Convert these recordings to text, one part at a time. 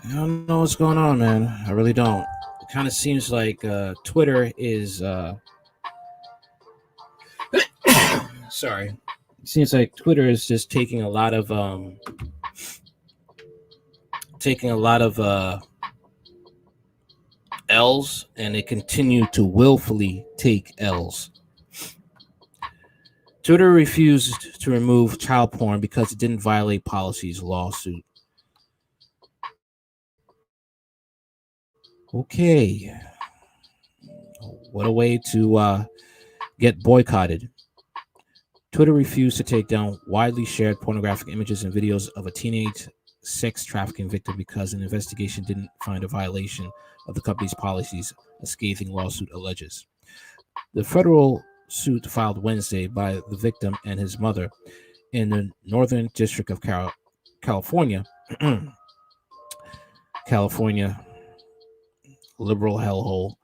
I don't know what's going on, man. I really don't. It kind of seems like Twitter is sorry. It seems like Twitter is just taking a lot of L's, and they continue to willfully take L's. Twitter refused to remove child porn because it didn't violate policies. Lawsuit. Okay, what a way to get boycotted. Twitter refused to take down widely shared pornographic images and videos of a teenage sex trafficking victim because an investigation didn't find a violation of the company's policies, a scathing lawsuit alleges. The federal suit filed Wednesday by the victim and his mother in the Northern District of California, California liberal hellhole,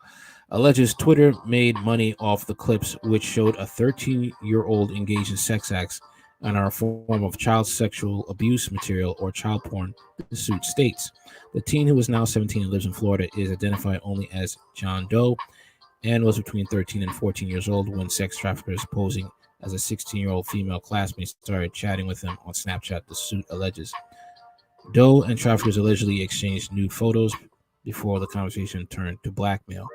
alleges Twitter made money off the clips which showed a 13-year-old engaged in sex acts and are a form of child sexual abuse material or child porn, the suit states. The teen, who is now 17 and lives in Florida, is identified only as John Doe and was between 13 and 14 years old when sex traffickers posing as a 16-year-old female classmate started chatting with him on Snapchat, the suit alleges. Doe and traffickers allegedly exchanged nude photos before the conversation turned to blackmail.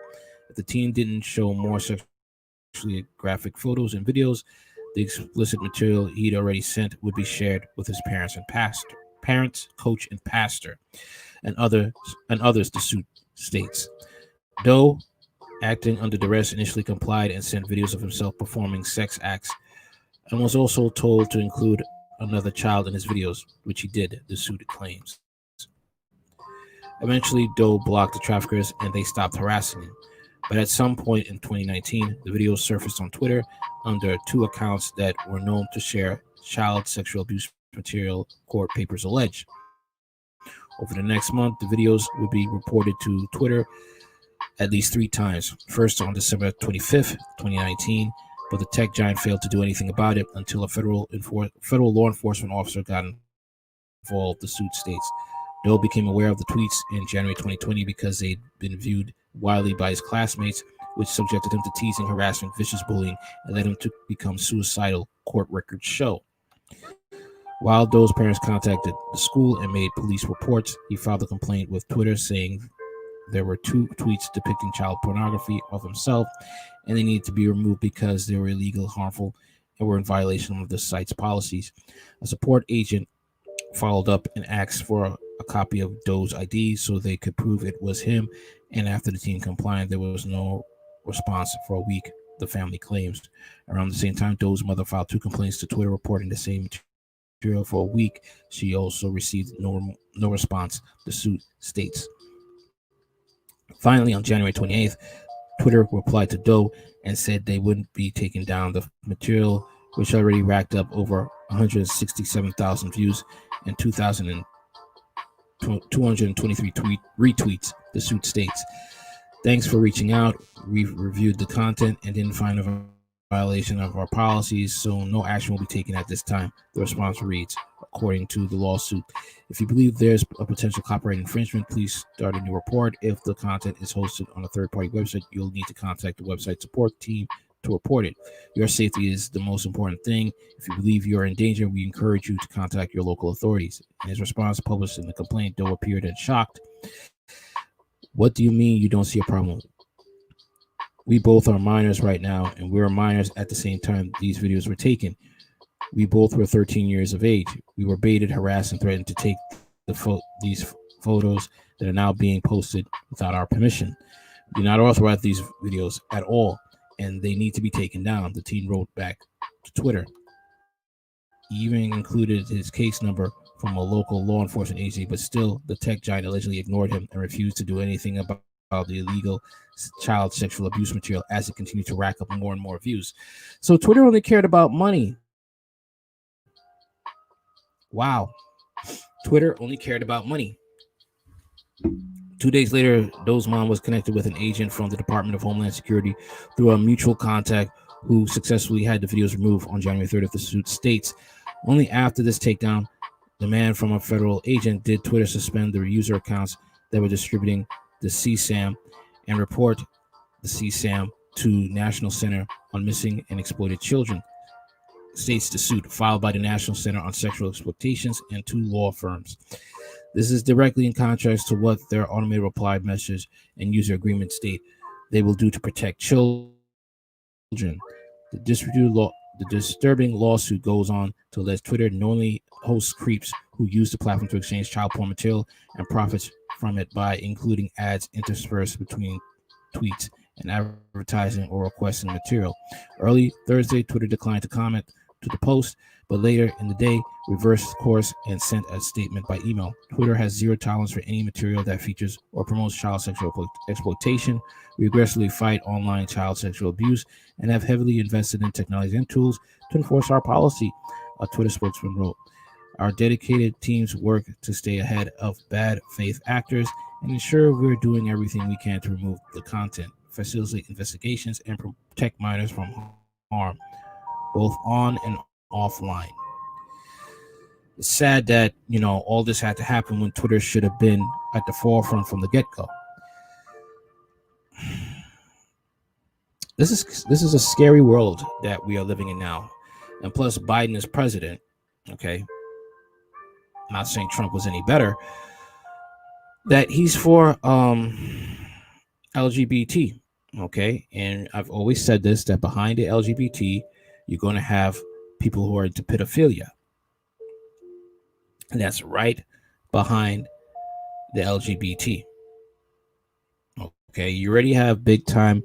If the teen didn't show more sexually graphic photos and videos, the explicit material he'd already sent would be shared with his parents, coach, and pastor, and others. The suit states. Doe, acting under duress, initially complied and sent videos of himself performing sex acts, and was also told to include another child in his videos, which he did. The suit claims. Eventually, Doe blocked the traffickers and they stopped harassing him. But at some point in 2019, the videos surfaced on Twitter under two accounts that were known to share child sexual abuse material, court papers allege. Over the next month, the videos would be reported to Twitter at least three times. First on December 25th, 2019, but the tech giant failed to do anything about it until a federal law enforcement officer got involved, the suit states. Doe became aware of the tweets in January 2020 because they'd been viewed widely by his classmates, which subjected him to teasing, harassment, vicious bullying, and led him to become suicidal, court records show. While Doe's parents contacted the school and made police reports, he filed a complaint with Twitter saying there were two tweets depicting child pornography of himself, and they needed to be removed because they were illegal, harmful, and were in violation of the site's policies. A support agent followed up and asked for a copy of Doe's ID so they could prove it was him, and after the teen complied, there was no response for a week, the family claims. Around the same time, Doe's mother filed two complaints to Twitter reporting the same material for a week. She also received no response, the suit states. Finally, on January 28th, Twitter replied to Doe and said they wouldn't be taking down the material, which already racked up over 167,000 views and 223 retweets, the suit states. Thanks for reaching out. We've reviewed the content and didn't find a violation of our policies, so no action will be taken at this time, the response reads, according to the lawsuit. If you believe there's a potential copyright infringement, please start a new report. If the content is hosted on a third-party website, you'll need to contact the website support team to report it. Your safety is the most important thing. If you believe you're in danger, we encourage you to contact your local authorities. In his response published in the complaint, Doe appeared and shocked. What do you mean you don't see a problem? We both are minors right now, and we're minors at the same time these videos were taken. We both were 13 years of age. We were baited, harassed, and threatened to take these photos that are now being posted without our permission. We do not authorize these videos at all, and they need to be taken down, the teen wrote back to Twitter. He even included his case number from a local law enforcement agency, but still, the tech giant allegedly ignored him and refused to do anything about the illegal child sexual abuse material as it continued to rack up more and more views. So Twitter only cared about money. Wow. Twitter only cared about money. 2 days later, Doe's mom was connected with an agent from the Department of Homeland Security through a mutual contact who successfully had the videos removed on January 30th, the suit states. Only after this takedown demand from a federal agent did Twitter suspend the user accounts that were distributing the CSAM and report the CSAM to National Center on Missing and Exploited Children, states the suit filed by the National Center on Sexual Exploitations and 2 law firms. This is directly in contrast to what their automated reply message and user agreement state they will do to protect children. The disturbing lawsuit goes on to allege Twitter knowingly hosts creeps who use the platform to exchange child porn material and profits from it by including ads interspersed between tweets and advertising or requesting material. Early Thursday, Twitter declined to comment to the post, but later in the day reversed course and sent a statement by email. Twitter has zero tolerance for any material that features or promotes child sexual exploitation. We aggressively fight online child sexual abuse and have heavily invested in technology and tools to enforce our policy, a Twitter spokesman wrote. Our dedicated teams work to stay ahead of bad faith actors and ensure we're doing everything we can to remove the content, facilitate investigations, and protect minors from harm, both on and offline. It's sad that, all this had to happen when Twitter should have been at the forefront from the get-go. This is a scary world that we are living in now. And plus, Biden is president, okay? I'm not saying Trump was any better. That he's for LGBT, okay? And I've always said this, that behind the LGBT, you're going to have people who are into pedophilia. And that's right behind the LGBT. Okay, you already have big-time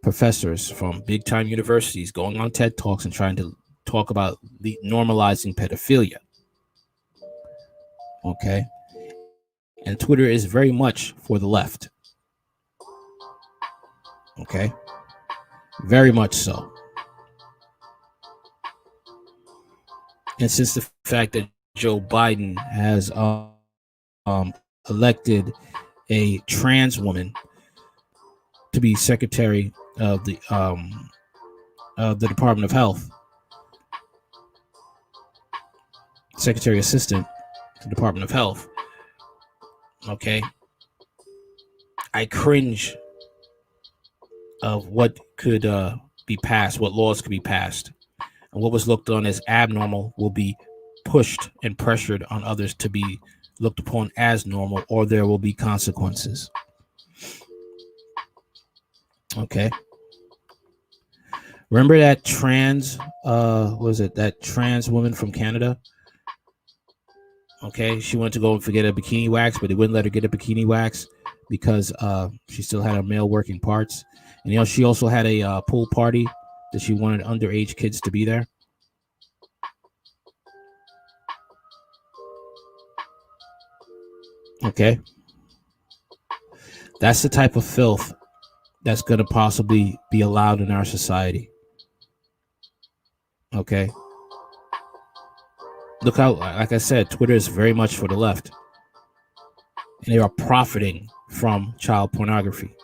professors from big-time universities going on TED Talks and trying to talk about normalizing pedophilia. Okay, and Twitter is very much for the left. Okay, very much so. And since the fact that Joe Biden has elected a trans woman to be Secretary of the Department of Health, Secretary Assistant to the Department of Health. Okay, I cringe of what could be passed, what laws could be passed, and what was looked on as abnormal will be pushed and pressured on others to be looked upon as normal, or there will be consequences. Okay. Remember that trans that trans woman from Canada? Okay, she wanted to go and forget a bikini wax, but they wouldn't let her get a bikini wax because she still had her male working parts. And she also had a pool party that she wanted underage kids to be there. Okay. That's the type of filth that's going to possibly be allowed in our society. Okay. Look how, like I said, Twitter is very much for the left. And they are profiting from child pornography.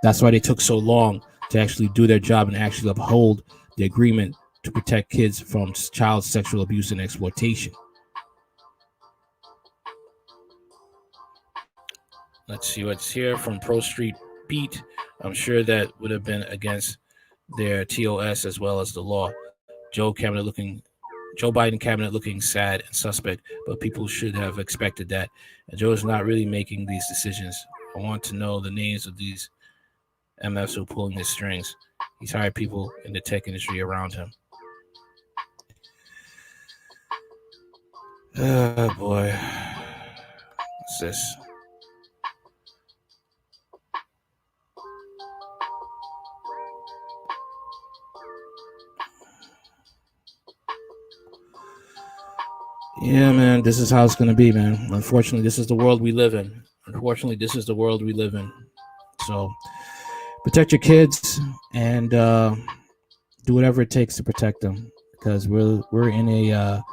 That's why they took so long to actually do their job and actually uphold the agreement to protect kids from child sexual abuse and exploitation. Let's see what's here from Pro Street Beat. I'm sure that would have been against their TOS as well as the law. Joe Biden cabinet looking sad and suspect, but people should have expected that. And Joe is not really making these decisions. I want to know the names of these MFs who are pulling his strings. He's hired people in the tech industry around him. Oh boy. What's this? Yeah, man, this is how it's going to be, man. Unfortunately, this is the world we live in. So protect your kids and do whatever it takes to protect them, because we're in a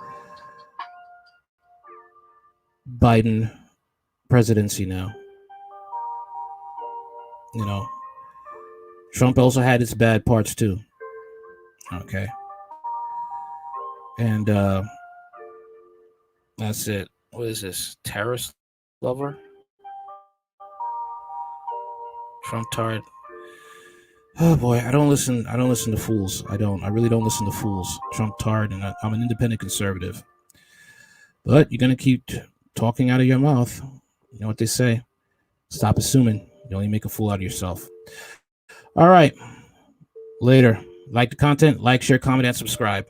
Biden presidency now. Trump also had its bad parts too. Okay. And That's it. What is this? Terrorist lover? Trump tard. Oh boy, I don't listen. I don't listen to fools. I don't. I really don't listen to fools. Trump tard, and I'm an independent conservative. But you're gonna keep talking out of your mouth. You know what they say? Stop assuming. You only make a fool out of yourself. All right. Later. Like the content, like, share, comment, and subscribe.